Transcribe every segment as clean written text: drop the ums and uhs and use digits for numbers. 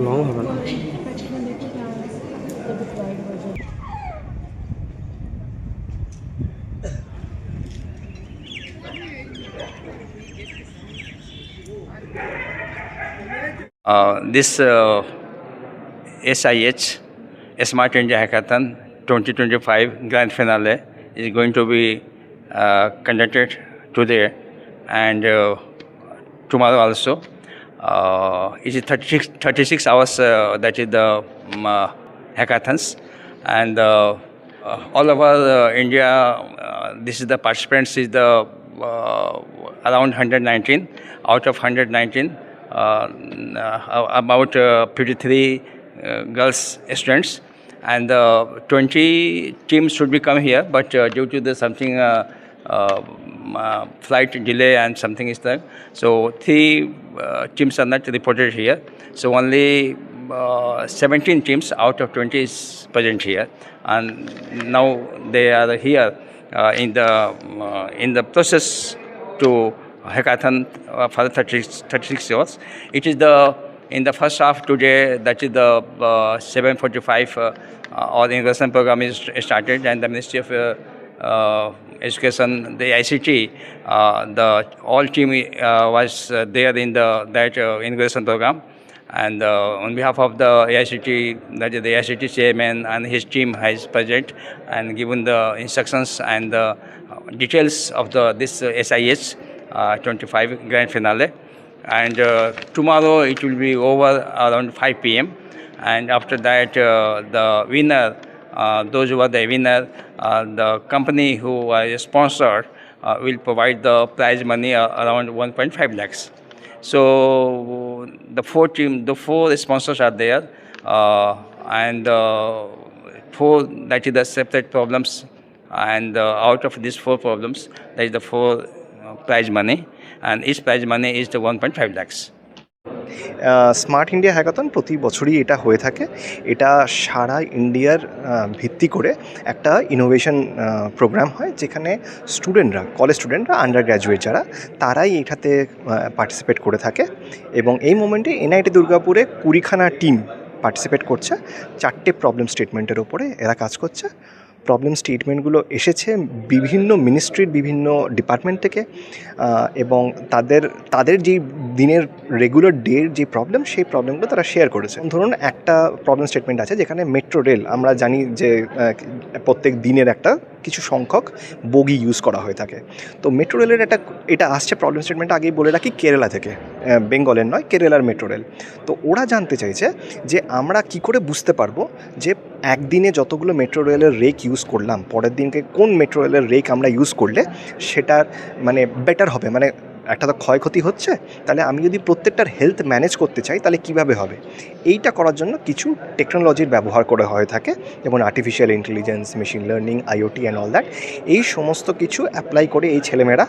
Long হবে না। This SIH Smart India Hackathon 2025 Grand Finale is going to be conducted today and tomorrow also. It is 36 hours that is the hackathons, and all over India, this is the participants is the around 119 out of 119. About 53 girls students, and 20 teams should be come here, but due to the something flight delay and something is there, so 3 teams are not reported here. So only 17 teams out of 20 is present here, and now they are here in the process to hackathon for 36 hours. It is in the first half today, that is the 7:45 our immigration program is started, and the Ministry of Education, the ICT, the all team was there in that immigration program. And on behalf of the AICT, that is the AICT chairman and his team has present and given the instructions and the details of this SIH 25 grand finale. And tomorrow it will be over around 5 p.m. And after that, the winner, those who are the winner, the company who was sponsored will provide the prize money around 1.5 lakhs. So the 4 sponsors are there, and 4, that is the separate problems, and out of these 4 problems, that is the 4 prize money, and each prize money is the 1.5 lakhs. Smart India hackathon প্রতি বছরই এটা হয়ে থাকে। এটা সারা ইন্ডিয়ার ভিত্তি করে একটা ইনোভেশন প্রোগ্রাম হয়, যেখানে স্টুডেন্টরা, কলেজ স্টুডেন্টরা, আন্ডার গ্র্যাজুয়েট যারা, তারাই এটাতে পার্টিসিপেট করে থাকে। এবং এই মোমেন্টে এনআইটি দুর্গাপুরে 20খানা টিম পার্টিসিপেট করছে। 4টে প্রবলেম স্টেটমেন্টের ওপরে এরা কাজ করছে। প্রবলেম স্টেটমেন্টগুলো এসেছে বিভিন্ন মিনিস্ট্রির বিভিন্ন ডিপার্টমেন্ট থেকে, এবং তাদের যেই দিনের রেগুলার ডের যে প্রবলেম, সেই প্রবলেমগুলো তারা শেয়ার করেছে। ধরুন একটা প্রবলেম স্টেটমেন্ট আছে যেখানে মেট্রো রেল, আমরা জানি যে প্রত্যেক দিনের একটা কিছু সংখ্যক বগি ইউজ করা হয়ে থাকে। তো মেট্রো রেলের এটা আসছে প্রবলেম স্টেটমেন্টটা আগেই বলে রাখি, কেরালা থেকে, বেঙ্গলের নয়, কেরালার মেট্রো রেল। তো ওরা জানতে চাইছে যে আমরা কি করে বুঝতে পারবো যে একদিনে যতগুলো মেট্রো রেলের রেক ইউজ করলাম, পরের দিনকে কোন মেট্রো রেলের রেক আমরা ইউজ করলে সেটার মানে বেটার হবে, মানে একটা তো ক্ষয়ক্ষতি হচ্ছে, তাহলে আমি যদি প্রত্যেকটার হেলথ ম্যানেজ করতে চাই তাহলে কীভাবে হবে? এইটা করার জন্য কিছু টেকনোলজির ব্যবহার করা হয়ে থাকে, যেমন artificial intelligence, machine learning, IoT and all that. এই সমস্ত কিছু অ্যাপ্লাই করে এই ছেলেমেয়েরা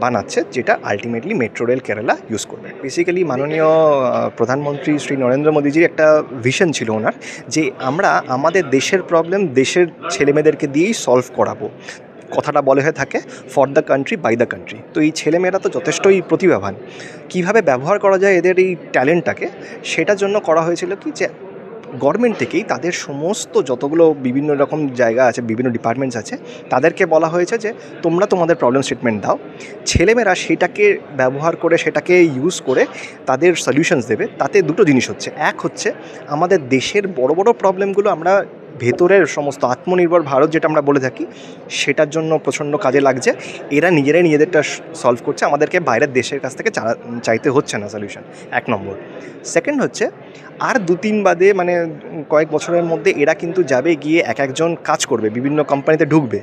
বানাচ্ছে, যেটা ultimately metro rail Kerala use করবে। বেসিক্যালি মাননীয় প্রধানমন্ত্রী শ্রী নরেন্দ্র মোদীজির একটা ভিশন ছিল ওনার, যে আমরা আমাদের দেশের প্রবলেম দেশের ছেলেমেয়েদেরকে দিয়েই সলভ করাবো। কথাটা বলে হয়ে থাকে, for the country by the country. তো এই ছেলেমেয়েরা তো যথেষ্টই প্রতিভাবান, কীভাবে ব্যবহার করা যায় এদের এই ট্যালেন্টটাকে, সেটার জন্য করা হয়েছিল কি, যে গভর্নমেন্ট থেকেই তাদের সমস্ত যতগুলো বিভিন্ন রকম জায়গা আছে, বিভিন্ন ডিপার্টমেন্টস আছে, তাদেরকে বলা হয়েছে যে তোমরা তোমাদের প্রবলেম স্টেটমেন্ট দাও, ছেলেমেয়েরা সেটাকে ব্যবহার করে, সেটাকে ইউজ করে তাদের সলিউশনস দেবে। তাতে দুটো জিনিস হচ্ছে, এক হচ্ছে আমাদের দেশের বড় বড় প্রবলেমগুলো আমরা ভেতরের সমস্ত আত্মনির্ভর ভারত যেটা আমরা বলে থাকি, সেটার জন্য প্রচণ্ড কাজে লাগছে। এরা নিজেরাই নিজেদেরটা সলভ করছে, আমাদেরকে বাইরের দেশের কাছ থেকে চাইতে হচ্ছে না সলিউশন, এক নম্বর। সেকেন্ড হচ্ছে, আর 2-3 বাদে মানে কয়েক বছরের মধ্যে এরা কিন্তু যাবে গিয়ে এক একজন কাজ করবে, বিভিন্ন কোম্পানিতে ঢুকবে।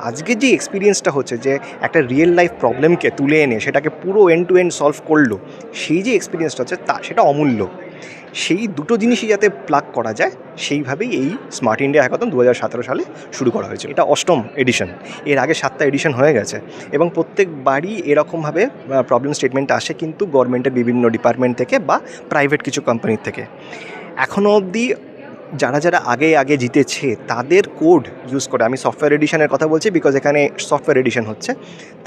আজকে যে এক্সপিরিয়েন্সটা হচ্ছে, যে একটা রিয়েল লাইফ প্রবলেমকে তুলে এনে সেটাকে পুরো এন্ড টু এন্ড সলভ করলো, সেই যে এক্সপিরিয়েন্সটা হচ্ছে সেটা অমূল্য। সেই দুটো জিনিসই যাতে প্লাগ করা যায়, সেইভাবেই এই স্মার্ট ইন্ডিয়া হ্যাকাথন 2017 সালে শুরু করা হয়েছিল। এটা 8ম এডিশন, এর আগে 7টা এডিশন হয়ে গেছে, এবং প্রত্যেকবারই এরকমভাবে প্রবলেম স্টেটমেন্ট আসে কিন্তু গভর্নমেন্টের বিভিন্ন ডিপার্টমেন্ট থেকে বা প্রাইভেট কিছু কোম্পানির থেকে। এখনও অবধি যারা যারা আগে জিতেছে তাদের কোড ইউজ করে, আমি সফটওয়্যার এডিশনের কথা বলছি বিকজ এখানে সফটওয়্যার এডিশন হচ্ছে,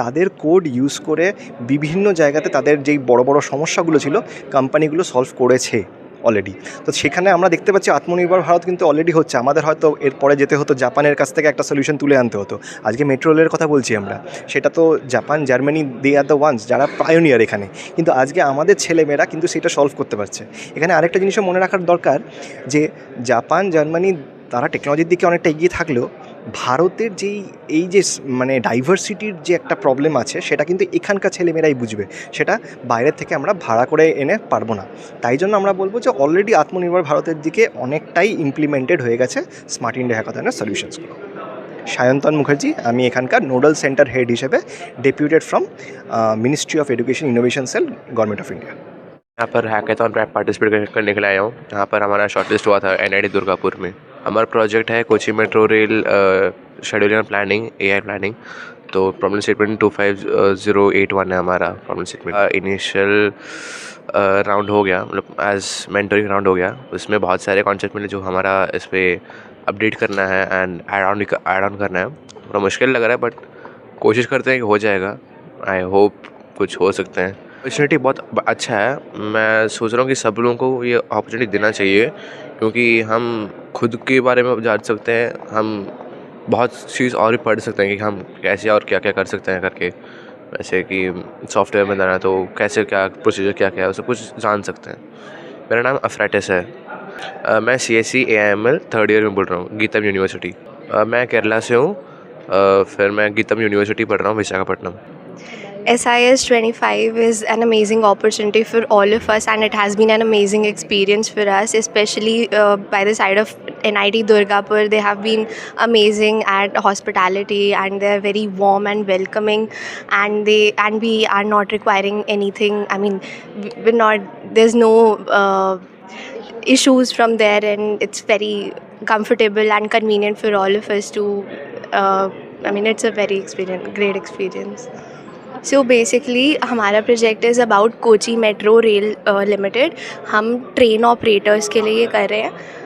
তাদের কোড ইউজ করে বিভিন্ন জায়গাতে তাদের যেই বড় বড় সমস্যাগুলো ছিল কোম্পানিগুলো সলভ করেছে অলরেডি। তো সেখানে আমরা দেখতে পাচ্ছি আত্মনির্ভর ভারত কিন্তু অলরেডি হচ্ছে। আমাদের হয়তো এরপরে যেতে হতো জাপানের কাছ থেকে একটা সলিউশন তুলে আনতে হতো। আজকে মেট্রো রেলের কথা বলছি আমরা, সেটা তো Japan, Germany, they are the ones যারা পায়োনিয়ার এখানে, কিন্তু আজকে আমাদের ছেলেমেয়েরা কিন্তু সেটা সলভ করতে পারছে। এখানে আরেকটা জিনিসও মনে রাখার দরকার, যে জাপান, জার্মানি তারা টেকনোলজির দিকে অনেকটা এগিয়ে থাকলেও ভারতের এই যে মানে ডাইভার্সিটির যে একটা প্রবলেম আছে, সেটা কিন্তু এখানকার ছেলেমেয়েরাই বুঝবে, সেটা বাইরের থেকে আমরা ভাড়া করে এনে পারবো না। তাই জন্য আমরা বলবো যে অলরেডি আত্মনির্ভর ভারতের দিকে অনেকটাই ইমপ্লিমেন্টেড হয়ে গেছে স্মার্ট ইন্ডিয়া হ্যাকাথনের সলিউশনসগুলো। সায়ন্তন মুখার্জি, আমি এখানকার নোডাল সেন্টার হেড হিসেবে deputed from ministry of education innovation cell, government of India. यहाँ पर हैकेथॉन में पार्टिसिपेट करने के लिए आया हूँ। यहाँ पर हमारा शॉर्टलिस्ट हुआ था NIT दुर्गापुर में। हमारा प्रोजेक्ट है Kochi Metro rail scheduling and planning, AI planning. तो प्रॉब्लम स्टेटमेंट 25081 है हमारा प्रॉब्लम स्टेटमेंट। इनिशियल राउंड हो गया, मतलब एज मेंटरिंग राउंड हो गया। उसमें बहुत सारे कॉन्सेप्ट मिले जो हमारा इस पर अपडेट करना है एंड ऐड ऑन करना है। थोड़ा मुश्किल लग रहा है बट कोशिश करते हैं कि हो जाएगा। आई होप कुछ हो सकते हैं। अपॉर्चुनिटी बहुत अच्छा है। मैं सोच रहा हूँ कि सब लोगों को ये अपॉर्चुनिटी देना चाहिए, क्योंकि हम खुद के बारे में जान सकते हैं, हम बहुत चीज़ और भी पढ़ सकते हैं कि हम कैसे और क्या क्या कर सकते हैं करके। वैसे कि सॉफ्टवेयर में जाना तो कैसे क्या प्रोसीजर क्या क्या है, वो सब कुछ जान सकते हैं। मेरा नाम अफ्रेटिस है। मैं CSE AIML 3rd ईयर में बोल रहा हूँ, गीतम यूनिवर्सिटी। मैं केरला से हूँ। फिर मैं गीतम यूनिवर्सिटी पढ़ रहा हूँ, Visakhapatnam. SIS 25 is an amazing opportunity for all of us, and it has been an amazing experience for us, especially by the side of NIT Durgapur. They have been amazing at hospitality, and they are very warm and welcoming, and we are not requiring anything. I mean, we're not, there's no issues from there, and it's very comfortable and convenient for all of us to it's a very great experience. So basically हमारा project is about Kochi Metro Rail Limited. हम train operators के लिए ये कर रहे हैं।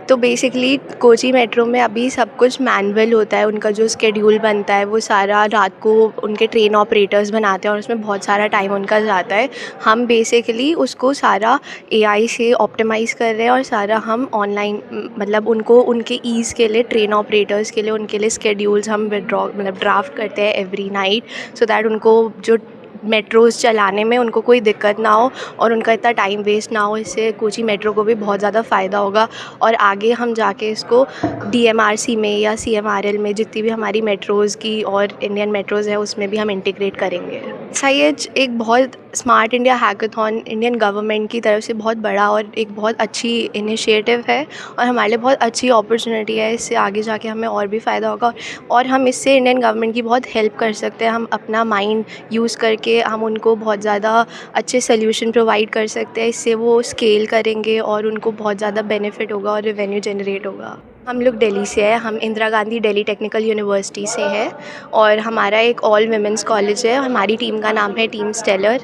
तो basically Kochi metro में अभी सब कुछ मैनुअल होता है, उनका जो स्केड्यूल बनता है वो सारा रात को उनके ट्रेन ऑपरेटर्स बनाते हैं और उसमें बहुत सारा टाइम उनका जाता है। हम बेसिकली उसको सारा AI से ऑप्टिमाइज़ कर रहे हैं और सारा हम ऑनलाइन मतलब उनको उनके ईज़ के लिए, ट्रेन ऑपरेटर्स के लिए, उनके लिए स्केड्यूल्स हम ड्राफ्ट करते हैं एवरी नाइट, सो दैट उनको जो मेट्रोज़ चलाने में उनको कोई दिक्कत ना हो और उनका इतना टाइम वेस्ट ना हो। इससे कोची मेट्रो को भी बहुत ज़्यादा फ़ायदा होगा और आगे हम जाके इसको DMRC में या CMRL में जितनी भी हमारी मेट्रोज़ की और इंडियन मेट्रोज़ है उसमें भी हम इंटीग्रेट करेंगे। SIH एक बहुत smart India hackathon Indian government की तरफ से बहुत बड़ा और एक बहुत अच्छी इनिशिएटिव है और हमारे लिए बहुत अच्छी अपॉर्चुनिटी है। इससे आगे जाके हमें और भी फ़ायदा होगा और हम इससे इंडियन गवर्नमेंट की बहुत हेल्प कर सकते हैं। हम अपना माइंड यूज़ करके हम उनको बहुत ज़्यादा अच्छे सोल्यूशन प्रोवाइड कर सकते हैं। इससे वो स्केल करेंगे और उनको बहुत ज़्यादा बेनिफिट होगा और रेवेन्यू जनरेट होगा। हम लोग दिल्ली से हैं, हम इंदिरा गांधी दिल्ली टेक्निकल यूनिवर्सिटी से हैं और हमारा एक ऑल वुमेंस कॉलेज है। हमारी टीम का नाम है टीम स्टेलर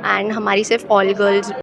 एंड हमारी सिर्फ ऑल गर्ल्स